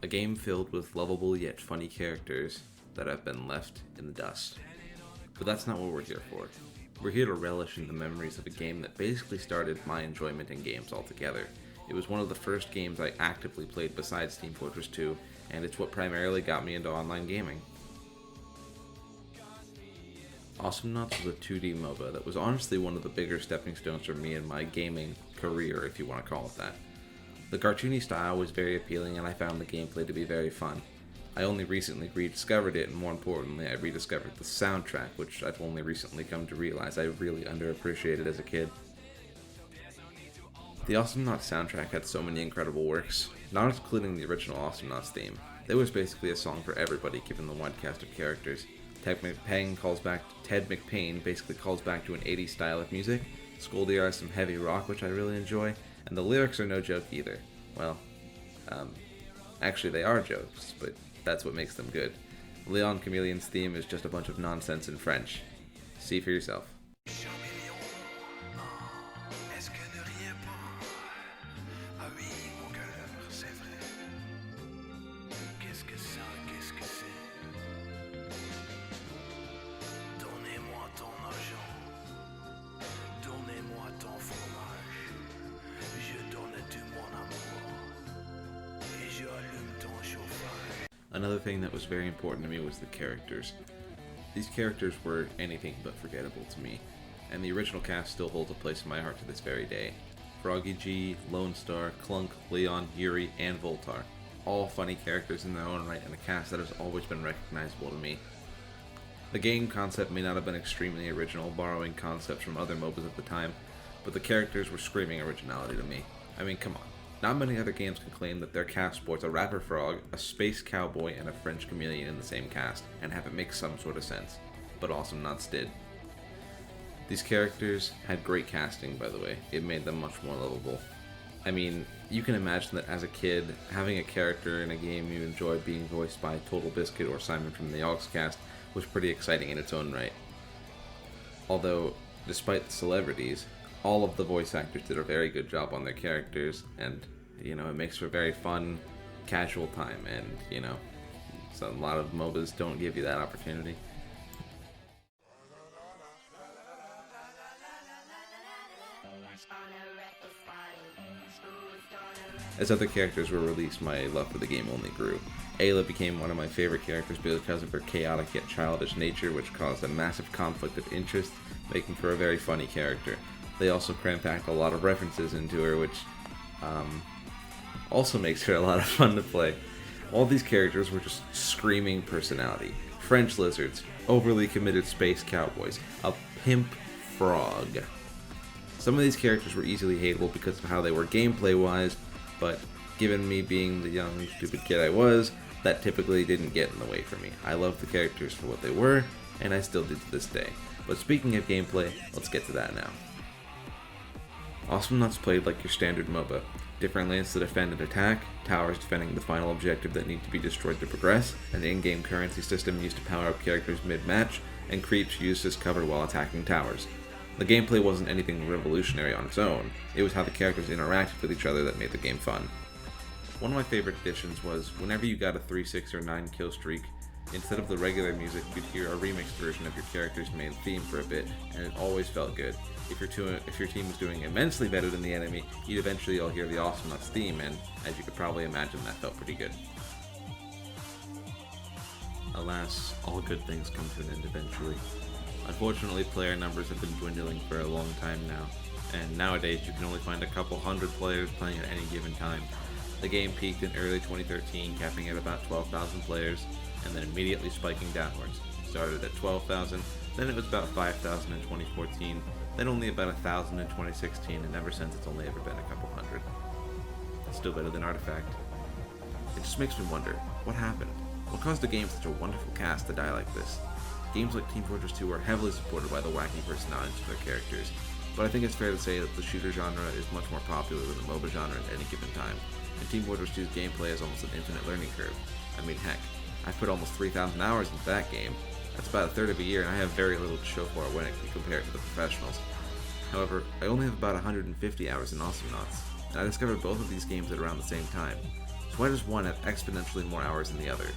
A game filled with lovable yet funny characters that have been left in the dust. But that's not what we're here for. We're here to relish in the memories of a game that basically started my enjoyment in games altogether. It was one of the first games I actively played besides Team Fortress 2, and it's what primarily got me into online gaming. Awesomenauts was a 2D Moba that was honestly one of the bigger stepping stones for me in my gaming career, if you want to call it that. The cartoony style was very appealing, and I found the gameplay to be very fun. I only recently rediscovered it, and more importantly, I rediscovered the soundtrack, which I've only recently come to realize I really underappreciated as a kid. The Awesomenauts soundtrack had so many incredible works, not including the original Awesomenauts theme. There was basically a song for everybody given the wide cast of characters. Ted McPain basically calls back to an 80s style of music, Skoldier has some heavy rock which I really enjoy, and the lyrics are no joke either. Well, actually they are jokes, but that's what makes them good. Leon Chameleon's theme is just a bunch of nonsense in French. See for yourself. Another thing that was very important to me was the characters. These characters were anything but forgettable to me, and the original cast still holds a place in my heart to this very day. Froggy G, Lone Star, Clunk, Leon, Yuri, and Voltar. All funny characters in their own right, and a cast that has always been recognizable to me. The game concept may not have been extremely original, borrowing concepts from other MOBAs of the time, but the characters were screaming originality to me. I mean, come on. Not many other games can claim that their cast sports a rapper frog, a space cowboy, and a French chameleon in the same cast, and have it make some sort of sense. But Awesomenauts did. These characters had great casting, by the way. It made them much more lovable. I mean, you can imagine that as a kid, having a character in a game you enjoyed being voiced by Total Biscuit or Simon from the Cast was pretty exciting in its own right. Although, despite the celebrities, all of the voice actors did a very good job on their characters, and, it makes for a very fun, casual time, and, so a lot of MOBAs don't give you that opportunity. As other characters were released, my love for the game only grew. Ayla became one of my favorite characters because of her chaotic yet childish nature, which caused a massive conflict of interest, making for a very funny character. They also cram-packed a lot of references into her, which also makes her a lot of fun to play. All these characters were just screaming personality. French lizards, overly committed space cowboys, a pimp frog. Some of these characters were easily hateable because of how they were gameplay-wise, but given me being the young, stupid kid I was, that typically didn't get in the way for me. I loved the characters for what they were, and I still do to this day. But speaking of gameplay, let's get to that now. Awesomenauts played like your standard MOBA. Different lanes to defend and attack, towers defending the final objective that need to be destroyed to progress, an in-game currency system used to power up characters mid-match, and creeps used as cover while attacking towers. The gameplay wasn't anything revolutionary on its own, it was how the characters interacted with each other that made the game fun. One of my favorite additions was, whenever you got a 3, 6, or 9 kill streak, instead of the regular music, you'd hear a remixed version of your character's main theme for a bit, and it always felt good. If your team was doing immensely better than the enemy, you'd eventually all hear the Awesomenauts theme, and as you could probably imagine, that felt pretty good. Alas, all good things come to an end eventually. Unfortunately, player numbers have been dwindling for a long time now, and nowadays you can only find a couple hundred players playing at any given time. The game peaked in early 2013, capping at about 12,000 players, and then immediately spiking downwards. It started at 12,000, then it was about 5,000 in 2014, then only about 1,000 in 2016, and ever since it's only ever been a couple hundred. It's still better than Artifact. It just makes me wonder, what happened? What caused a game with such a wonderful cast to die like this? Games like Team Fortress 2 are heavily supported by the wacky personalities of their characters, but I think it's fair to say that the shooter genre is much more popular than the MOBA genre at any given time, and Team Fortress 2's gameplay is almost an infinite learning curve. I mean, heck, I've put almost 3,000 hours into that game. That's about a third of a year, and I have very little to show for it when it can compare it to the professionals. However, I only have about 150 hours in Awesomenauts, and I discovered both of these games at around the same time. So why does one have exponentially more hours than the other?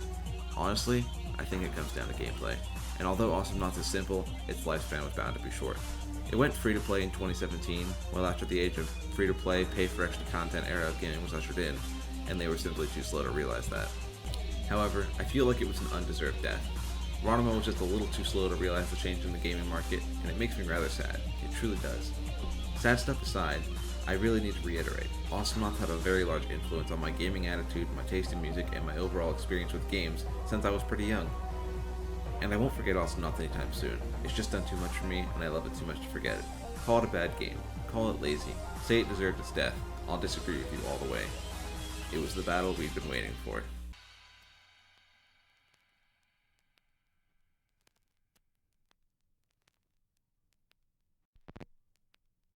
Honestly, I think it comes down to gameplay. And although Awesomenauts is simple, its lifespan was bound to be short. It went free-to-play in 2017, well after the age of free-to-play, pay-for-extra content era of gaming was ushered in, and they were simply too slow to realize that. However, I feel like it was an undeserved death. Geronimo was just a little too slow to realize the change in the gaming market, and it makes me rather sad. It truly does. Sad stuff aside, I really need to reiterate, Awesomenauts had a very large influence on my gaming attitude, my taste in music, and my overall experience with games since I was pretty young. And I won't forget Awesomenauts anytime soon. It's just done too much for me, and I love it too much to forget it. Call it a bad game. Call it lazy. Say it deserved its death. I'll disagree with you all the way. It was the battle we've been waiting for.